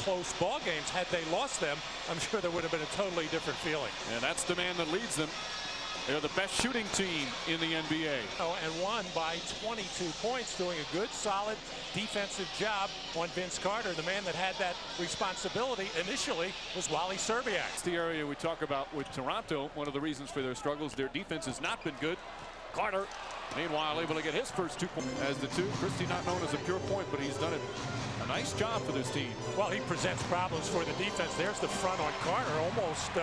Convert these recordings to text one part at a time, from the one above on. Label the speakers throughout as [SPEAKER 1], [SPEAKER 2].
[SPEAKER 1] close ball games. Had they lost them, I'm sure there would have been a totally different feeling.
[SPEAKER 2] And that's the man that leads them. They're the best shooting team in the NBA.
[SPEAKER 1] Oh, and won by 22 points, doing a good, solid defensive job on Vince Carter. The man that had that responsibility initially was Wally Szczerbiak.
[SPEAKER 2] It's the area we talk about with Toronto. One of the reasons for their struggles, their defense has not been good. Carter, meanwhile, able to get his first 2 points as the two. Christie not known as a pure point, but he's done a nice job for this team.
[SPEAKER 1] Well, he presents problems for the defense. There's the front on Carter. Almost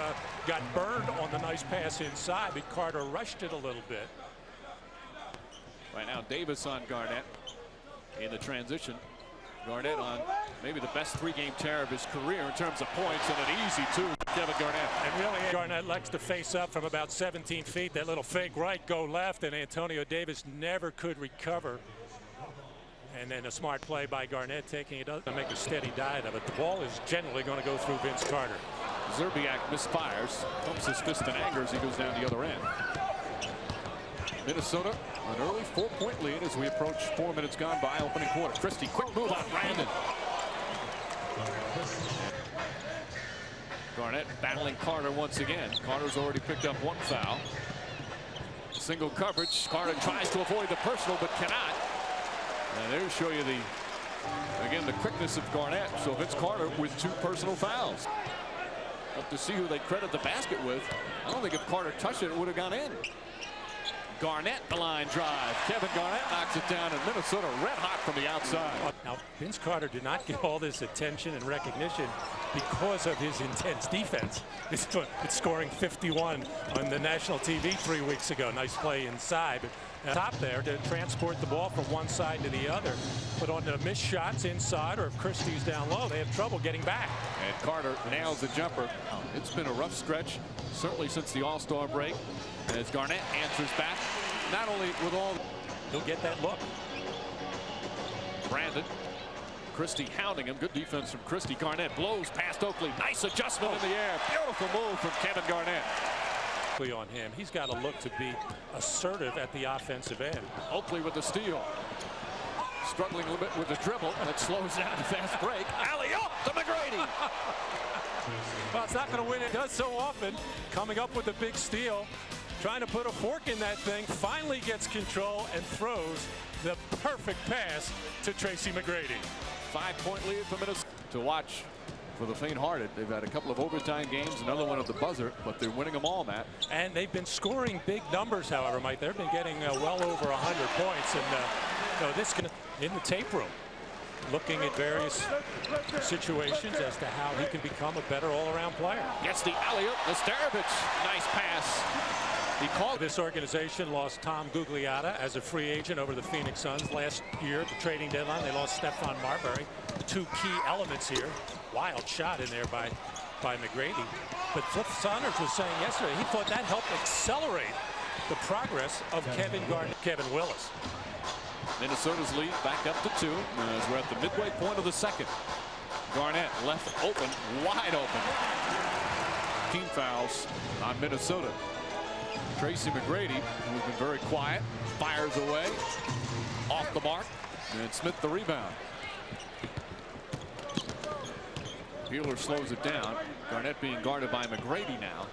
[SPEAKER 1] got burned on the nice pass inside, but Carter rushed it a little bit.
[SPEAKER 2] Right now, Davis on Garnett in the transition. Garnett on maybe the best 3-game tear of his career in terms of points, and an easy 2 for Kevin Garnett.
[SPEAKER 1] And really, Garnett likes to face up from about 17 feet. That little fake right, go left, and Antonio Davis never could recover. And then a smart play by Garnett, taking it up to make a steady diet of it. The ball is generally going to go through Vince Carter.
[SPEAKER 2] Szczerbiak misfires, pumps his fist in anger as he goes down the other end. Minnesota, an early 4-point lead as we approach 4 minutes gone by opening quarter. Christie, quick move on Brandon. Garnett battling Carter once again. Carter's already picked up 1 foul. Single coverage. Carter tries to avoid the personal but cannot. And there show you the quickness of Garnett. So Vince Carter with 2 personal fouls. Up to see who they credit the basket with. I don't think if Carter touched it, it would have gone in. Garnett, the line drive. Kevin Garnett knocks it down, and Minnesota red hot from the outside.
[SPEAKER 1] Now, Vince Carter did not get all this attention and recognition because of his intense defense. It's scoring 51 on the national TV 3 weeks ago. Nice play inside. But top there to transport the ball from one side to the other. But on the missed shots inside, or if Christie's down low, they have trouble getting back.
[SPEAKER 2] And Carter nails the jumper. It's been a rough stretch, certainly since the All-Star break. As Garnett answers back, not only with all,
[SPEAKER 1] he'll get that look.
[SPEAKER 2] Brandon, Christie hounding him. Good defense from Christie. Garnett blows past Oakley. Nice adjustment in the air. Beautiful move from Kevin Garnett.
[SPEAKER 1] On him, he's got to look to be assertive at the offensive end.
[SPEAKER 2] Oakley with the steal. Struggling a little bit with the dribble. That slows down the fast break. Alley-oop to McGrady.
[SPEAKER 1] Well, it's not going to win. It does so often. Coming up with a big steal. Trying to put a fork in that thing. Finally gets control and throws the perfect pass to Tracy McGrady.
[SPEAKER 2] 5-point lead for Minnesota. To watch for the faint-hearted. They've had a couple of overtime games, another one at the buzzer, but they're winning them all, Matt.
[SPEAKER 1] And they've been scoring big numbers, however, Mike. They've been getting well over 100 points. And this can in the tape room, looking at various situations as to how he can become a better all-around player.
[SPEAKER 2] Gets the alley-oop. Nesterovic, nice pass. He called.
[SPEAKER 1] This organization lost Tom Gugliotta as a free agent over the Phoenix Suns last year at the trading deadline. They lost Stephon Marbury. 2 key elements here. Wild shot in there by McGrady. But Flip Saunders was saying yesterday he thought that helped accelerate the progress of Kevin Willis.
[SPEAKER 2] Minnesota's lead back up to 2 as we're at the midway point of the second. Garnett left open, wide open. 15 fouls on Minnesota. Tracy McGrady, who's been very quiet, fires away, off the mark, and Smith the rebound. Wheeler slows it down. Garnett being guarded by McGrady now.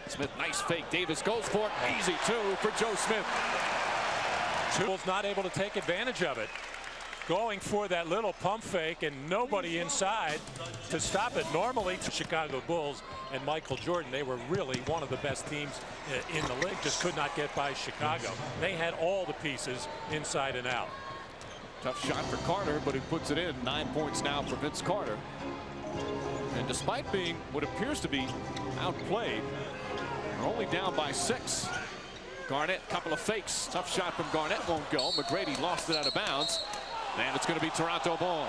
[SPEAKER 2] Smith, nice fake. Davis goes for it. Easy 2 for Joe Smith.
[SPEAKER 1] Tools not able to take advantage of it. Going for that little pump fake and nobody inside to stop it. Normally, the Chicago Bulls and Michael Jordan, they were really one of the best teams in the league. Just could not get by Chicago. They had all the pieces inside and out.
[SPEAKER 2] Tough shot for Carter, but he puts it in. 9 points now for Vince Carter. And despite being what appears to be outplayed, they're only down by 6. Garnett, couple of fakes. Tough shot from Garnett, won't go. McGrady lost it out of bounds. And it's going to be Toronto ball.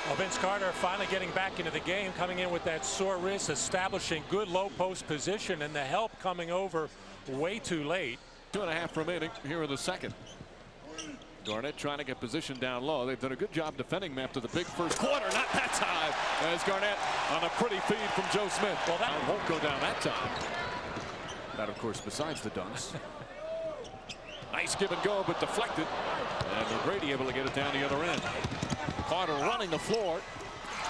[SPEAKER 1] Well, Vince Carter finally getting back into the game, coming in with that sore wrist, establishing good low post position, and the help coming over way too late.
[SPEAKER 2] 2.5 remaining here in the second. Garnett trying to get position down low. They've done a good job defending him after the big first quarter. Not that time. As Garnett on a pretty feed from Joe Smith. Well, that won't go down that time. That, of course, besides the dunks. Nice give and go, but deflected. And McGrady able to get it down the other end. Carter running the floor.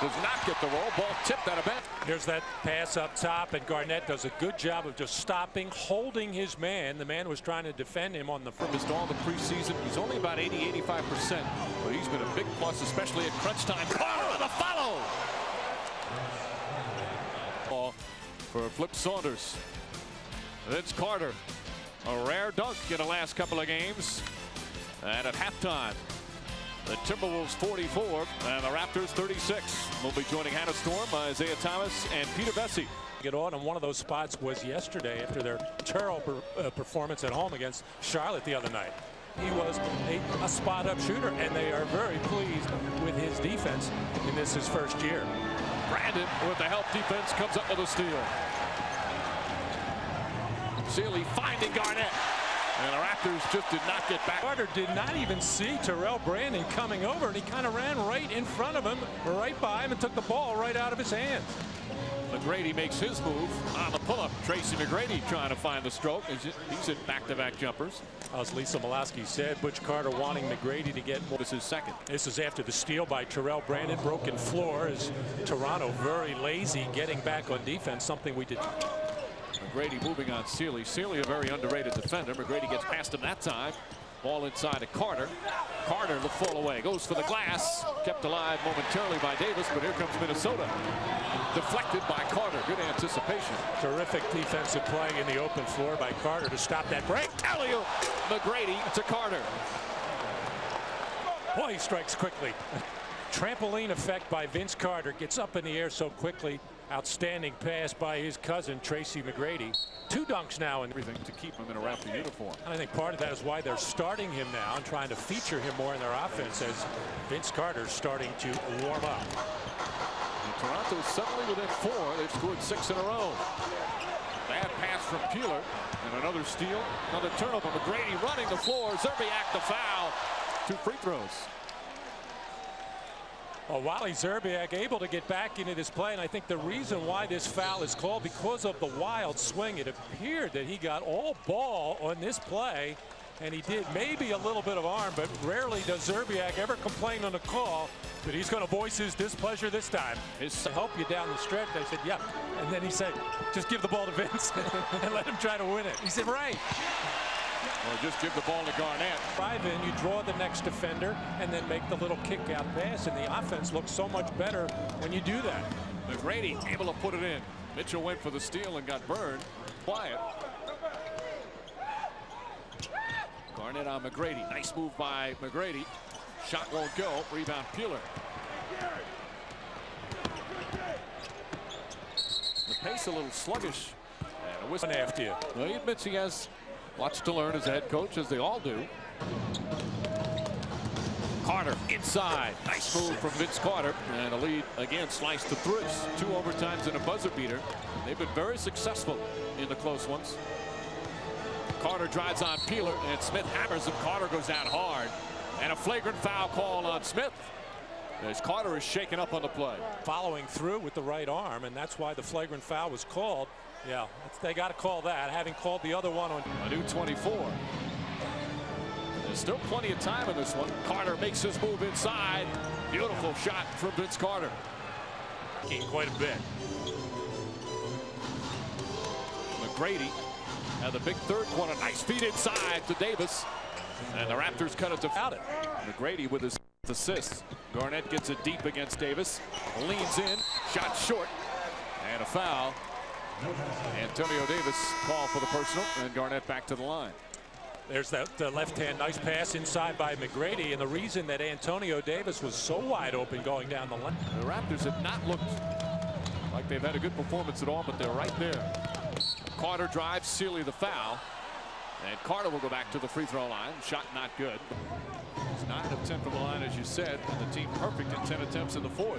[SPEAKER 2] does not get the roll. Ball tipped out of bounds.
[SPEAKER 1] Here's that pass up top, and Garnett does a good job of just stopping, holding his man. The man was trying to defend him on the front.
[SPEAKER 2] Missed all the preseason. He's only about 80–85%, but he's been a big plus, especially at crunch time. Carter with a follow. Ball for Flip Saunders. Vince Carter, a rare dunk in the last couple of games. And at halftime, the Timberwolves 44 and the Raptors 36. We'll be joining Hannah Storm, Isaiah Thomas, and Peter Vesey.
[SPEAKER 1] Get on, and one of those spots was yesterday after their terrible performance at home against Charlotte the other night. He was a spot-up shooter, and they are very pleased with his defense in this his first year.
[SPEAKER 2] Brandon, with the help defense, comes up with a steal. Sealy finding Garnett. And the Raptors just did not get back.
[SPEAKER 1] Carter did not even see Terrell Brandon coming over, and he kind of ran right in front of him, right by him, and took the ball right out of his hands.
[SPEAKER 2] McGrady makes his move on the pull-up. Tracy McGrady trying to find the stroke. He's in back-to-back jumpers.
[SPEAKER 1] As Lisa Malowski said, Butch Carter wanting McGrady to get more.
[SPEAKER 2] This is second.
[SPEAKER 1] This is after the steal by Terrell Brandon. Broken floor as Toronto very lazy getting back on defense, something we did.
[SPEAKER 2] McGrady moving on Sealy. Sealy, a very underrated defender. McGrady gets past him that time. Ball inside to Carter. Carter, the fall away, goes for the glass. Kept alive momentarily by Davis, but here comes Minnesota. Deflected by Carter. Good anticipation.
[SPEAKER 1] Terrific defensive play in the open floor by Carter to stop that break.
[SPEAKER 2] Alley-oop. McGrady to Carter.
[SPEAKER 1] Boy, he strikes quickly. Trampoline effect by Vince Carter. Gets up in the air so quickly. Outstanding pass by his cousin, Tracy McGrady. 2 dunks now and
[SPEAKER 2] everything to keep him in a Raptor uniform.
[SPEAKER 1] And I think part of that is why they're starting him now and trying to feature him more in their offense as Vince Carter's starting to warm up.
[SPEAKER 2] And Toronto's suddenly within 4. They've scored 6 in a row. Bad pass from Peeler. And another steal. Another turnover. McGrady running the floor. Zerbiak the foul. 2 free throws.
[SPEAKER 1] Well, Wally Zerbiak able to get back into this play, and I think the reason why this foul is called because of the wild swing. It appeared that he got all ball on this play, and he did maybe a little bit of arm, but rarely does Zerbiak ever complain on a call. But he's going to voice his displeasure this time. To help you down the stretch. I said, yep. And then he said, just give the ball to Vince and let him try to win it. He said, right.
[SPEAKER 2] Or just give the ball to Garnett.
[SPEAKER 1] Drive in, you draw the next defender, and then make the little kick-out pass, and the offense looks so much better when you do that.
[SPEAKER 2] McGrady able to put it in. Mitchell went for the steal and got burned. Quiet. Garnett on McGrady. Nice move by McGrady. Shot won't go. Rebound Peeler. The pace a little sluggish. And a whistle
[SPEAKER 1] After you.
[SPEAKER 2] Well, he admits he has lots to learn as a head coach, as they all do. Carter inside. Nice move from Vince Carter. And a lead again sliced to 3. 2 overtimes and a buzzer beater. They've been very successful in the close ones. Carter drives on Peeler, and Smith hammers him. Carter goes down hard. And a flagrant foul call on Smith as Carter is shaken up on the play.
[SPEAKER 1] Following through with the right arm, and that's why the flagrant foul was called. Yeah, they got to call that, having called the other one on.
[SPEAKER 2] A new 24. There's still plenty of time in this one. Carter makes his move inside. Beautiful shot from Vince Carter.
[SPEAKER 1] Quite a bit.
[SPEAKER 2] McGrady had the big third quarter. Nice feed inside to Davis. And the Raptors cut it to it. McGrady with his assist. Garnett gets it deep against Davis. Leans in. Shot short. And a foul. Antonio Davis called for the personal. And Garnett back to the line.
[SPEAKER 1] There's that left hand. Nice pass inside by McGrady. And the reason that Antonio Davis was so wide open going down the line.
[SPEAKER 2] The Raptors have not looked like they've had a good performance at all, but they're right there. Carter drives. Sealy the foul. And Carter will go back to the free throw line. Shot not good. It's 9 of 10 from the line, as you said, and the team perfect in 10 attempts in the 4th.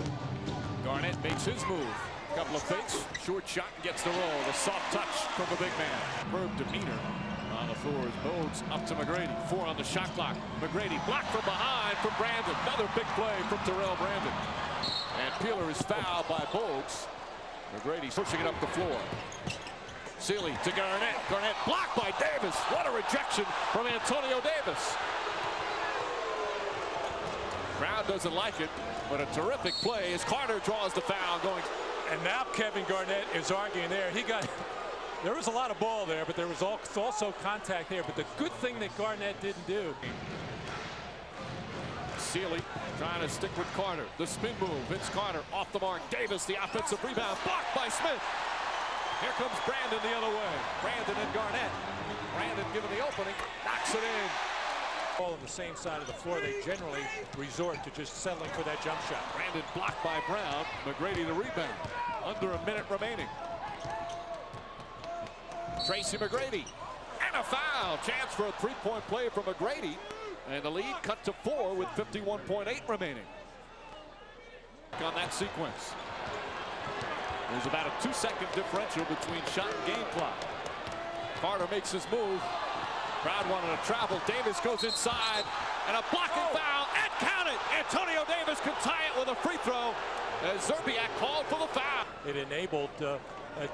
[SPEAKER 2] Garnett makes his move. A couple of fakes. Short shot and gets the roll. The soft touch from the big man. Superb demeanor on the floor as Bogues up to McGrady. 4 on the shot clock. McGrady blocked from behind from Brandon. Another big play from Terrell Brandon. And Peeler is fouled by Bogues. McGrady's pushing it up the floor. Sealy to Garnett. Garnett blocked by Davis. What a rejection from Antonio Davis. Crowd doesn't like it, but a terrific play as Carter draws the foul going.
[SPEAKER 1] And now Kevin Garnett is arguing there. There was a lot of ball there, but there was also contact there. But the good thing that Garnett didn't do.
[SPEAKER 2] Sealy trying to stick with Carter. The spin move. Vince Carter off the mark. Davis, the offensive rebound, blocked by Smith. Here comes Brandon the other way. Brandon and Garnett. Brandon given the opening, knocks it in.
[SPEAKER 1] All on the same side of the floor, they generally resort to just settling for that jump shot.
[SPEAKER 2] Brandon blocked by Brown. McGrady the rebound. Under a minute remaining. Tracy McGrady. And a foul. Chance for a three-point play from McGrady. And the lead cut to 4 with 51.8 remaining. On that sequence. There's about a 2-second differential between shot and game clock. Carter makes his move. Crowd wanted to travel. Davis goes inside. And a blocking foul. And count it! Antonio Davis can tie it with a free throw. As Zerbiak called for the foul.
[SPEAKER 1] It enabled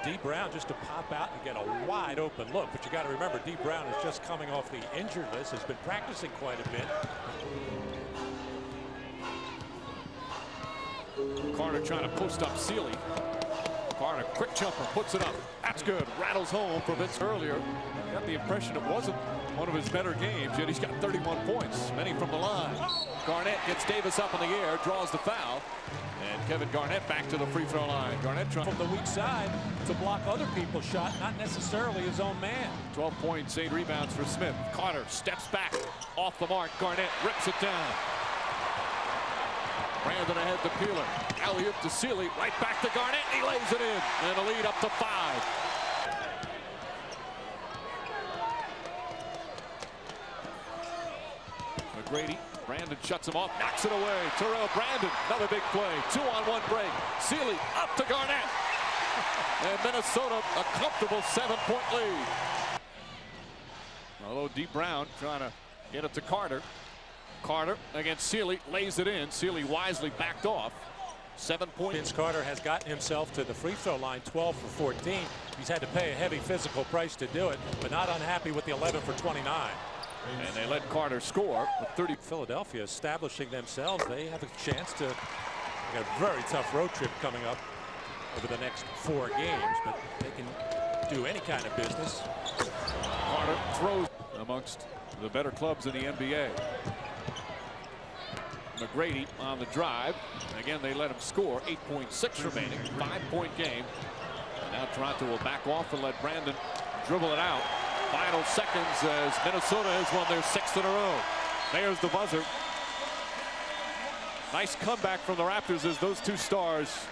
[SPEAKER 1] D. Brown just to pop out and get a wide open look. But you got to remember, D. Brown is just coming off the injured list, has been practicing quite a bit.
[SPEAKER 2] Carter trying to post up Sealy. Carter, quick jumper, puts it up. That's good. Rattles home for Vince earlier. Got the impression it wasn't one of his better games, yet he's got 31 points, many from the line. Garnett gets Davis up in the air, draws the foul. And Kevin Garnett back to the free throw line. Garnett trying
[SPEAKER 1] from the weak side to block other people's shot, not necessarily his own man.
[SPEAKER 2] 12 points, 8 rebounds for Smith. Carter steps back, off the mark. Garnett rips it down. Brandon ahead to Peeler. Alley-oop to Sealy, right back to Garnett. He lays it in, and a lead up to 5. McGrady. Brandon shuts him off, knocks it away. Terrell Brandon, another big play. 2-on-1 break. Sealy up to Garnett. And Minnesota, a comfortable 7-point lead. Although D. Brown trying to get it to Carter. Carter against Sealy, lays it in. Sealy wisely backed off. 7 points.
[SPEAKER 1] Vince Carter has gotten himself to the free throw line 12 for 14. He's had to pay a heavy physical price to do it, but not unhappy with the 11 for 29.
[SPEAKER 2] And they let Carter score with 30.
[SPEAKER 1] Philadelphia establishing themselves. They have a chance to get a very tough road trip coming up over the next 4 games, but they can do any kind of business.
[SPEAKER 2] Carter throws amongst the better clubs in the NBA. McGrady on the drive. Again, they let him score. 8.6 remaining. 5-point game. And now Toronto will back off and let Brandon dribble it out. Final seconds as Minnesota has won their 6th in a row. There's the buzzer. Nice comeback from the Raptors as those two stars